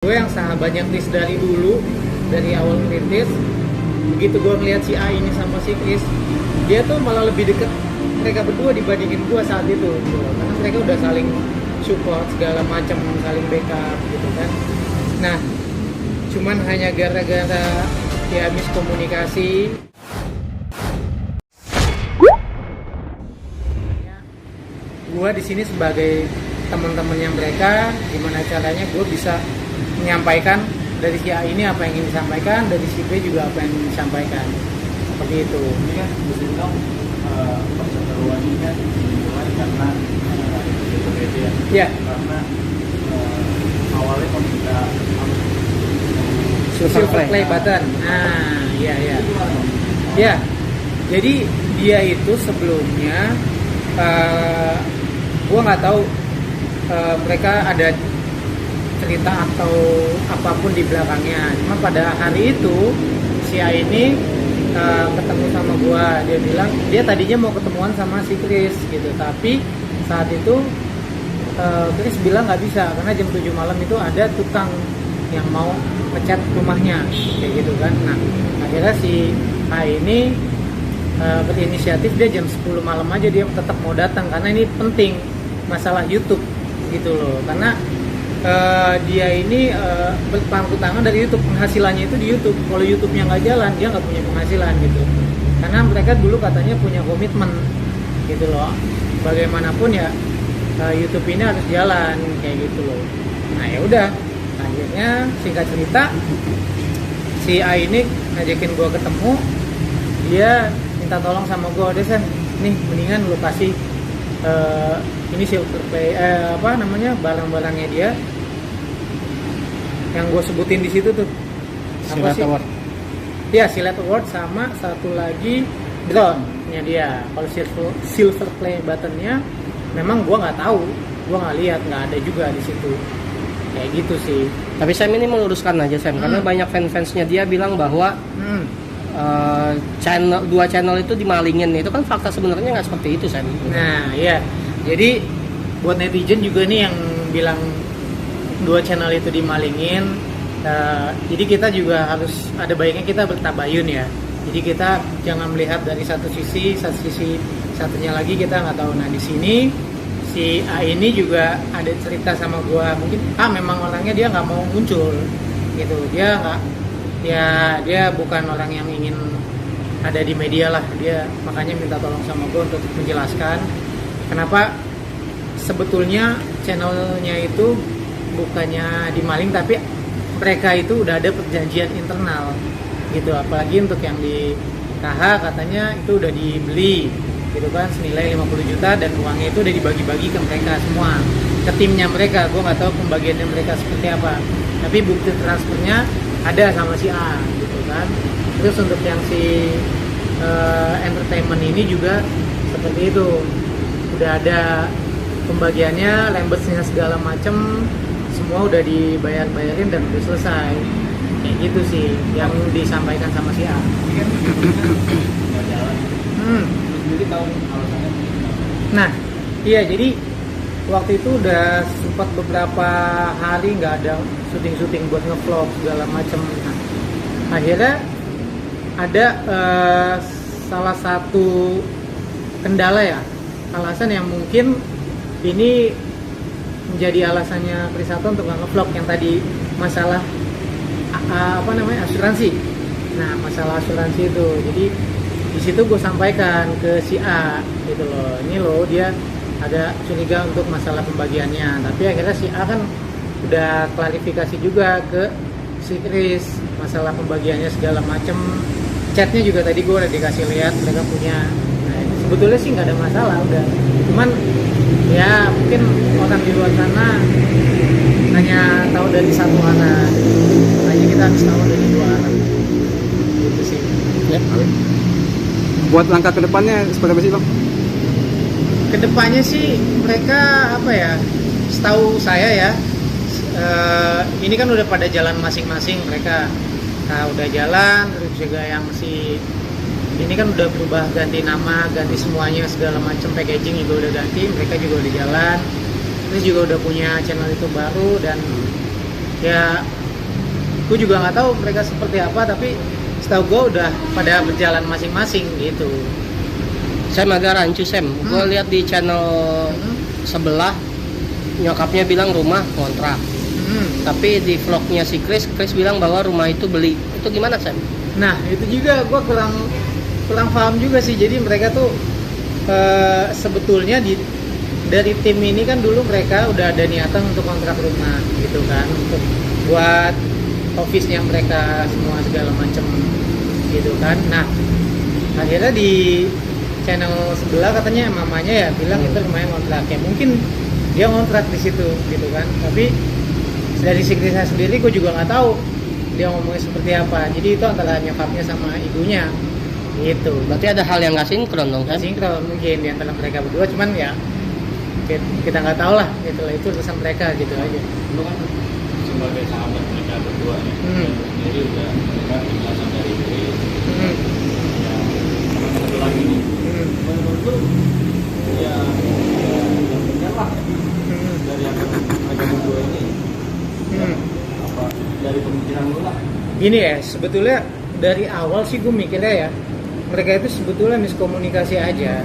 gue yang sahabatnya Chris dari dulu, dari awal merintis. Begitu gue ngeliat si A ini sama si Chris, dia tuh malah lebih deket mereka berdua dibandingin gue saat itu gitu. Karena mereka udah saling support segala macam, saling backup gitu kan. Nah, cuman hanya gara-gara ya miskomunikasi, gue di sini sebagai teman-temannya mereka, gimana caranya gue bisa menyampaikan dari si A ini apa yang ingin disampaikan, dari si B juga apa yang ingin disampaikan, seperti itu. Ini kan bisa bilang perseteruan ini kan dimulai karena itu beda ya. Iya. Karena awalnya kalau kita Silver play button. Nah, iya. Ya, jadi dia itu sebelumnya gue nggak tahu mereka ada cerita atau apapun di belakangnya. Cuma pada hari itu si A ini ketemu sama gue, dia bilang dia tadinya mau ketemuan sama si Chris gitu, tapi saat itu Chris bilang nggak bisa karena jam 7 malam itu ada tukang yang mau ngecat rumahnya kayak gitu kan. Nah akhirnya si A ini berinisiatif, dia jam 10 malam aja dia tetap mau datang karena ini penting masalah YouTube gitu loh, karena dia ini berpangku tangan dari YouTube, penghasilannya itu di YouTube. Kalau YouTube-nya nggak jalan, dia nggak punya penghasilan gitu. Karena mereka dulu katanya punya komitmen gitu loh. Bagaimanapun ya YouTube ini harus jalan kayak gitu loh. Nah ya udah, akhirnya singkat cerita si A ini ngajakin gue ketemu, dia minta tolong sama gue, Desen, nih mendingan lu kasih ini silver play barang-barangnya dia yang gue sebutin di situ tuh. Apa sih? Award. Ya, Silet Award sama satu lagi drone-nya dia. Kalau silver play button-nya memang gue nggak tahu, gue nggak lihat, nggak ada juga di situ. Kayak gitu sih. Tapi Sam ini meluruskan aja Sam, karena banyak fans-fansnya dia bilang bahwa dua channel itu dimalingin. Itu kan fakta sebenarnya nggak seperti itu Sam. Nah iya, jadi buat netizen juga nih yang bilang dua channel itu dimalingin, jadi kita juga harus ada baiknya kita bertabayun ya. Jadi kita jangan melihat dari satu sisi satunya lagi kita nggak tahu. Nah di sini si A ini juga ada cerita sama gua, mungkin memang orangnya dia nggak mau muncul gitu, dia bukan orang yang ingin ada di media lah, dia makanya minta tolong sama gua untuk menjelaskan kenapa sebetulnya channelnya itu bukannya dimaling, tapi mereka itu udah ada perjanjian internal gitu. Apalagi untuk yang di KH katanya itu udah dibeli gitu kan senilai 50 juta dan uangnya itu udah dibagi-bagi ke mereka semua, ke timnya mereka. Gue nggak tahu pembagiannya mereka seperti apa, tapi bukti transfernya ada sama si A gitu kan. Terus untuk yang si entertainment ini juga seperti itu, udah ada pembagiannya, lembesnya segala macem, semua udah dibayarin dan udah selesai. Kayak gitu sih yang disampaikan sama si A. Nah, iya, jadi waktu itu udah sempat beberapa hari nggak ada syuting buat ngevlog segala macem. Nah, akhirnya ada salah satu kendala ya, alasan yang mungkin ini menjadi alasannya Trisato untuk nggak ngevlog, yang tadi masalah asuransi. Nah, masalah asuransi itu, jadi di situ gue sampaikan ke si A gitu loh, ini loh dia ada curiga untuk masalah pembagiannya. Tapi akhirnya si A kan udah klarifikasi juga ke si Chris masalah pembagiannya segala macem. Chatnya juga tadi gue udah dikasih lihat, mereka punya. Nah, sebetulnya sih nggak ada masalah, udah. Cuman ya mungkin orang di luar sana hanya tahu dari satu arah, makanya kita harus tahu dari dua arah. Gitu sih. Ya. Buat langkah kedepannya seperti apa sih Bang? Kedepannya sih mereka apa ya? Setahu saya ya, ini kan udah pada jalan masing-masing mereka. Nah, udah jalan, terus juga yang ini kan udah berubah, ganti nama, ganti semuanya segala macam, packaging juga udah ganti, mereka juga udah jalan. Terus juga udah punya channel itu baru, dan ya gue juga nggak tahu mereka seperti apa, tapi setahu gue udah pada berjalan masing-masing gitu. Sam agak rancu Sam. Gue lihat di channel sebelah nyokapnya bilang rumah kontrak. Tapi di vlognya si Chris bilang bahwa rumah itu beli. Itu gimana Sam? Nah itu juga gue kurang paham juga sih. Jadi mereka tuh sebetulnya dari tim ini kan dulu mereka udah ada niatan untuk kontrak rumah gitu kan, untuk buat office-nya mereka semua segala macem gitu kan. Nah akhirnya di channel sebelah katanya mamanya ya bilang itu rumahnya kontrak, ya mungkin dia kontrak di situ gitu kan. Tapi dari si Krisa sendiri gue juga nggak tahu dia ngomongnya seperti apa. Jadi itu antara nyokapnya sama ibunya gitu. Berarti ada hal yang nggak sinkron dong Nggak Sam? sinkron mungkin di antara mereka berdua, cuman ya kita nggak tahu lah gitu lah, itu urusan mereka gitu aja. Lu kan sebagai sahabat mereka berdua ya, jadi udah mendengar penjelasan dari Chris. Ya, sama satu lagi nih, menurut lu ya yang benar lah dari yang mereka berdua ini, apa dari pemikiran lu lah. Gini ya, sebetulnya dari awal sih gue mikirnya ya mereka itu sebetulnya miskomunikasi aja.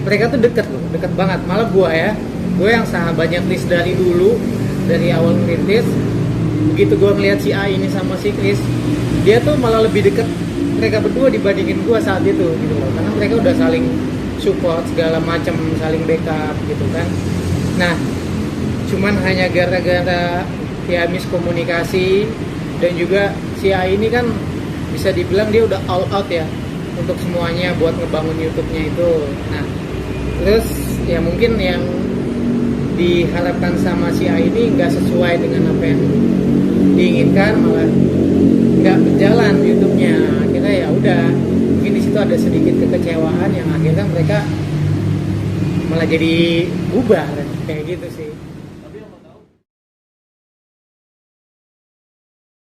Mereka tuh deket loh, deket banget. Malah gue yang sahabatnya Chris dari dulu, dari awal merintis. Begitu gue ngeliat si A ini sama si Chris, dia tuh malah lebih deket mereka berdua dibandingin gue saat itu gitu loh. Karena mereka udah saling support segala macam, saling backup gitu kan. Nah, cuman hanya gara-gara ya miskomunikasi, dan juga si A ini kan bisa dibilang dia udah all out ya untuk semuanya buat ngebangun YouTube-nya itu. Nah, terus ya mungkin yang diharapkan sama si A ini nggak sesuai dengan apa yang diinginkan, malah nggak berjalan YouTube-nya. Akhirnya ya udah, mungkin di situ ada sedikit kekecewaan yang akhirnya mereka malah jadi bubar kayak gitu sih.